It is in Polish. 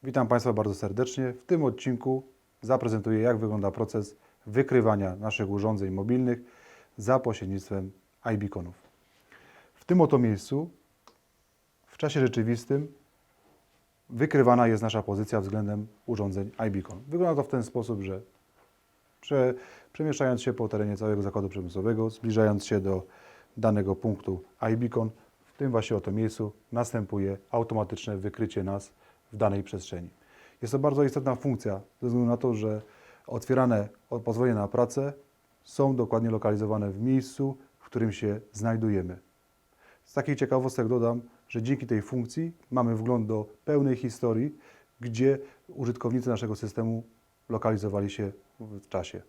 Witam Państwa bardzo serdecznie. W tym odcinku zaprezentuję, jak wygląda proces wykrywania naszych urządzeń mobilnych za pośrednictwem iBeaconów. W tym oto miejscu, w czasie rzeczywistym, wykrywana jest nasza pozycja względem urządzeń iBeacon. Wygląda to w ten sposób, że przemieszczając się po terenie całego zakładu przemysłowego, zbliżając się do danego punktu iBeacon, w tym właśnie oto miejscu następuje automatyczne wykrycie nas w danej przestrzeni. Jest to bardzo istotna funkcja, ze względu na to, że otwierane pozwolenia na pracę są dokładnie lokalizowane w miejscu, w którym się znajdujemy. Z takich ciekawostek dodam, że dzięki tej funkcji mamy wgląd do pełnej historii, gdzie użytkownicy naszego systemu lokalizowali się w czasie.